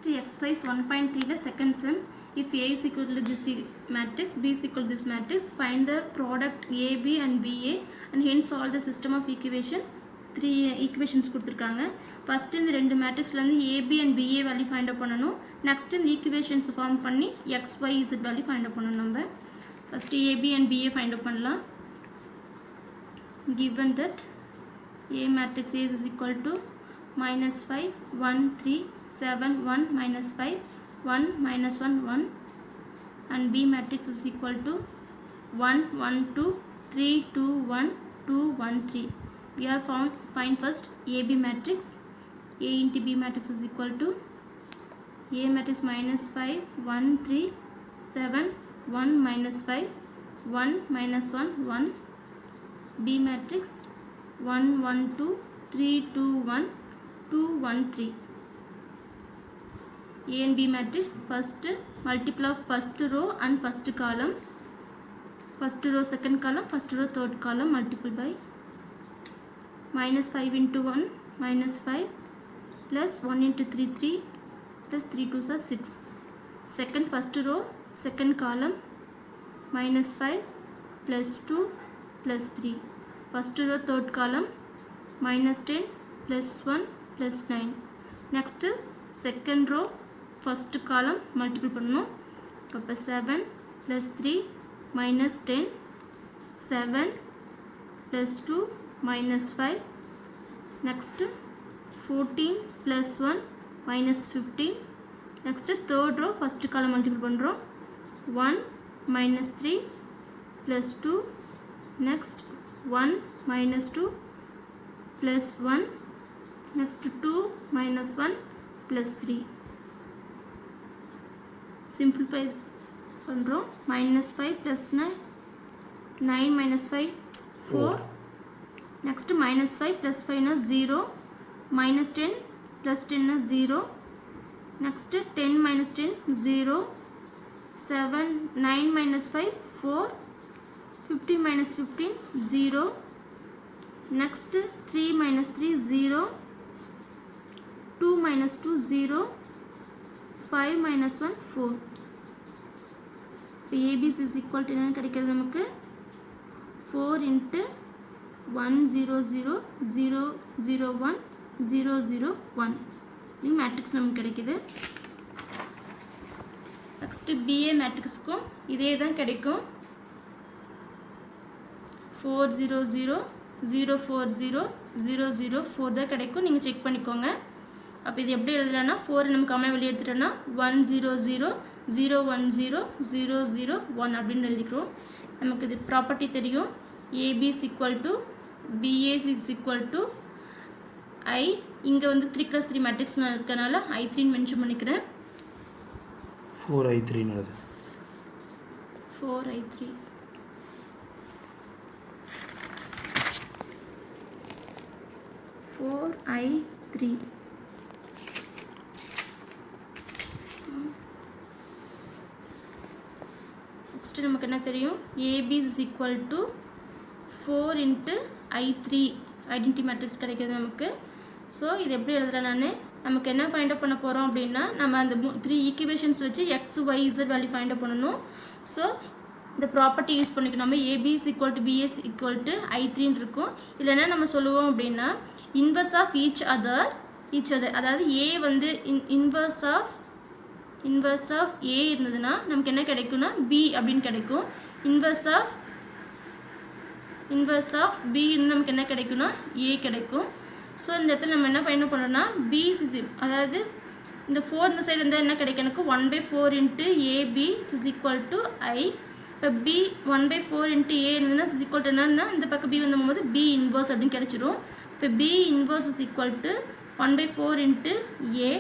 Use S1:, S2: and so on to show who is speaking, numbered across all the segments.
S1: Next exercise 1.3 the second sum. If A is equal to this matrix, B is equal to this matrix, find the product AB and BA and hence solve the system of equation. 3 equations கொடுத்திருக்காங்க. First இந்த ரெண்டு மேட்ரிக்ஸ்ல இருந்து AB and BA value find out பண்ணனும். Next இந்த equations form பண்ணி XYZ value find out பண்ணனும் நம்ம. First AB and BA find out பண்ணலாம். Given that A matrix A is equal to minus 5 1 3 7 1 minus 5 1 minus 1 1 and B matrix is equal to 1 1 2 3 2 1 2 1 3. We are find first AB matrix. A into B matrix is equal to A matrix minus 5 1 3 7 1 minus 5 1 minus 1 1. B matrix 1 1 2 3 2 1 2 1 3. A and B matrix first multiple of first row and first column, first row second column, first row third column, multiple by minus 5 into 1 minus 5 plus 1 into 3 3 plus 3 2s are 6. Second first row second column minus 5 plus 2 plus 3. First row third column minus 10 plus 1 plus 9. Next second row first column multiple பண்ணனும். அப்ப 7 plus 3 minus 10 7 plus 2 minus 5. Next 14 plus 1 minus 15. Next third row first column multiple பண்றோம். 1 minus 3 plus 2. Next 1 minus 2 plus 1. Next 2 minus 1 plus 3. Simplify பண்றோம். minus 5 plus 9 minus 5 4. Next minus 5 plus 5 is 0. Minus 10 plus 10 is 0. Next 10 minus 10 0. 7 9 minus 5 4. 15 minus 15 0. Next 3 minus 3 0. 2 minus 2 0. 5 minus 1 4. ABC is equal to என்ன கிடைக்கிறது நமக்கு 4 into 1 0 0 0 0 1 0 0 1 இந்த matrix நமக்கு கிடைக்குது. Next BA மேட்ரிக்ஸ்க்கும் இதே தான் கிடைக்கும். 4 0 0 0 4 0 0 0 4 தான் கிடைக்கும். நீங்கள் செக் பண்ணிக்கோங்க. அப்போ இது எப்படி எழுதலாம்னா 4 நம்ம காமனாக வெளியே எடுத்துட்டோம்னா 1 0 0 0 1 0 0 0 1 அப்படின்னு எழுதிக்கிறோம். நமக்கு இது ப்ராப்பர்ட்டி தெரியும். AB is equal to BA is equal to I. இங்கே வந்து 3x3 மேட்ரிக்ஸ் இருக்கனால I3 மென்ஷன் பண்ணிக்கிறேன்.
S2: 4I3 நல்லது.
S1: 4I3 4I3. நெக்ஸ்ட் நமக்கு என்ன தெரியும் AB is equal to 4 into I3 identity matrix கிடைக்கிது நமக்கு. ஸோ இது எப்படி எழுதுறேன் நான் நமக்கு என்ன ஃபைண்ட் அவுட் பண்ண போகிறோம் அப்படின்னா நம்ம அந்த 3 ஈக்குவேஷன்ஸ் வச்சு XYZ வேல்யூ ஃபைண்ட் அவுட் பண்ணணும். ஸோ இந்த ப்ராப்பர்ட்டி யூஸ் பண்ணிக்கணும். நம்ம AB is equal to BA is equal to I3 இருக்கும். இல்லைன்னா நம்ம சொல்லுவோம் அப்படின்னா இன்வர்ஸ் ஆஃப் ஈச் அதர் அதாவது A வந்து இன்வர்ஸ் ஆஃப் A இருந்ததுன்னா நமக்கு என்ன கிடைக்கும்னா B அப்படின்னு கிடைக்கும். இன்வர்ஸ் ஆஃப் B நமக்கு என்ன கிடைக்கும்னா A கிடைக்கும். ஸோ இந்த இடத்துல நம்ம என்ன பயணம் பண்ணுறோம்னா B அதாவது இந்த 4 இந்த சைடு இருந்தால் என்ன கிடைக்கும் எனக்கு 1/4 into AB is equal to I. இப்போ B 1/4 into A இருந்ததுன்னா is equal to என்னன்னா இந்த பக்கம் B வந்தும்போது B இன்வர்ஸ் அப்படின்னு கிடைச்சிடும். இப்போ B inverse is equal to 1/4 into A.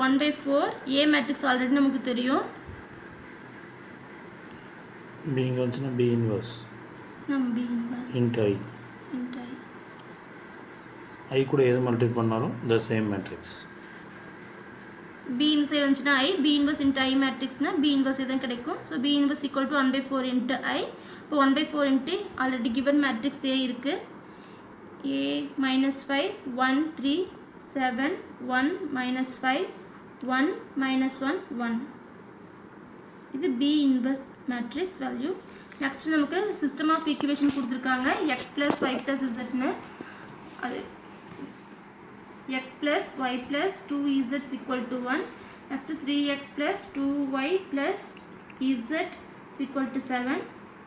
S1: 1/4 A matrix already நமக்கு தெரியும்.
S2: B இங்க வந்துச்சுன்னா B inverse.
S1: B inverse
S2: into I. I கூட எது மல்டிப்ளை பண்ணாலும் the same matrix.
S1: B inside வந்துச்சுன்னா I. B inverse into I matrixனா B inverse இதான் கிடைக்கும். So B inverse equal to 1/4 into I. இப்போ 1/4 into already given matrix A இருக்கு. A minus 5 1 3 7 1 minus 5 1 minus 1 1. இது B inverse matrix value. Next நமக்கு system of equation கொடுத்திருக்காங்க x plus y plus z னு. அது x plus y plus 2z is equal to 1. Next 3x plus 2y plus z is equal to 7.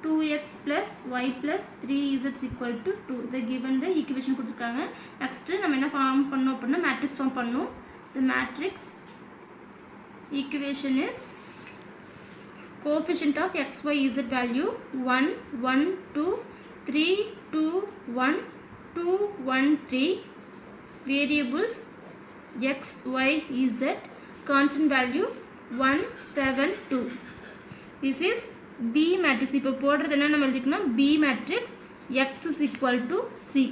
S1: 2x plus y plus 3z is equal to 2. The given the equation கொடுத்திருக்காங்க. Next நம்ம என்ன form பண்ணோம் அப்படின்னா matrix form பண்ணோம். The matrix equation is coefficient of x, y, z value 1, 1, 2, 3, 2, 1, 2, 1, 3. Variables x, y, z. Constant value 1, 7, 2. This is B matrix. இப்போ போடுறது என்ன நம்ம எழுதிக்கணும் B matrix x is equal to C.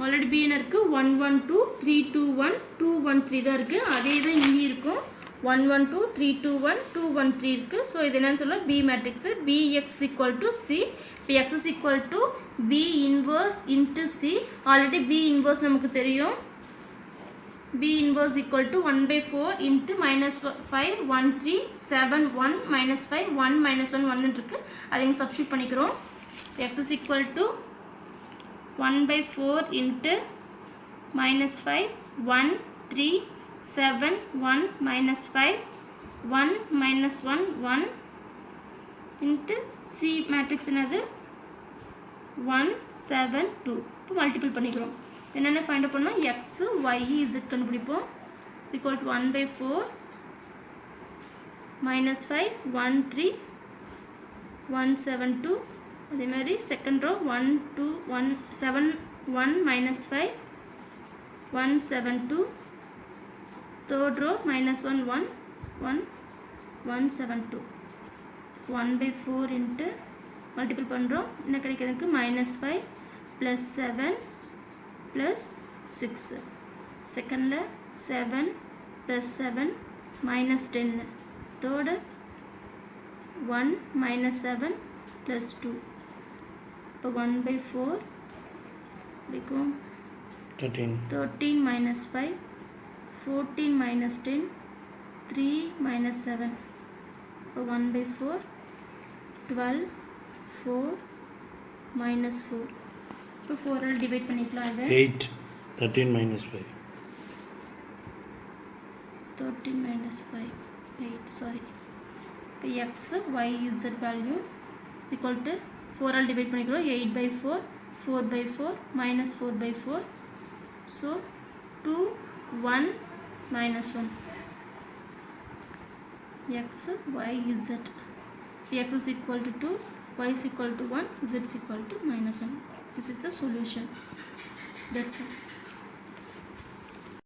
S1: Already B இருக்கு 1, 1, 2, 3, 2, 1, 2, 1, 3 தான் இருக்கு. அதே தான் இங்கே இருக்கும் 1, 1, 2, 3, 2, 1, 2, 1, 3 இருக்கு. ஸோ இது என்னன்னு சொல்லலாம் B matrix. Bx is equal to C. இப்போ x is equal to B inverse into C. Already B inverse நமக்கு தெரியும். B inverse equal to 1 by 4 into minus 5 1 3 7 1 minus 5 1 minus 1 1 இருக்கு. அதை இங்கே சப்ஸ்டியூட் பண்ணிக்கிறோம். x is equal to 1 by 4 into minus 5 1 3 7 1 minus 5 1 minus 1 1 into C matrix என்னது 1 7 2. இப்போ multiple பண்ணிக்கிறோம். என்னென்ன ஃபைண்ட் அவுட் பண்ணோம் x y z கண்டுபிடிப்போம். is equal to 1 by 4 minus 5 1 3 1 7 2. அதே மாதிரி second row 1 2 1 7 1 minus 5 1 7 2. Third row minus 1 1 1 1 7 2. 1 by 4 into multiple பண்ணுறோம். என்ன கிடைக்கிறதுக்கு minus 5 plus 7 plus 6. செகண்டில் 7 plus 7 minus 10. Third 1 minus 7 plus 2. இப்போ 1 by 4 இருக்கும் 13 minus 5 14 minus 10 3 minus 7. இப்போ 1 by 4 12 4 minus 4. இப்போ 4 ஆல் டிவைட் பண்ணிக்கலாம். இது
S2: 8 13 minus 5
S1: 13 minus 5 8 sorry. இப்போ x y z value equal to 4 all divide பண்ணிக்கிறோம். 8 by 4 4 by 4 minus 4 by 4. So 2 1 minus 1 x y z. X is equal to 2 y is equal to 1 z is equal to minus 1. This is the solution. That's it.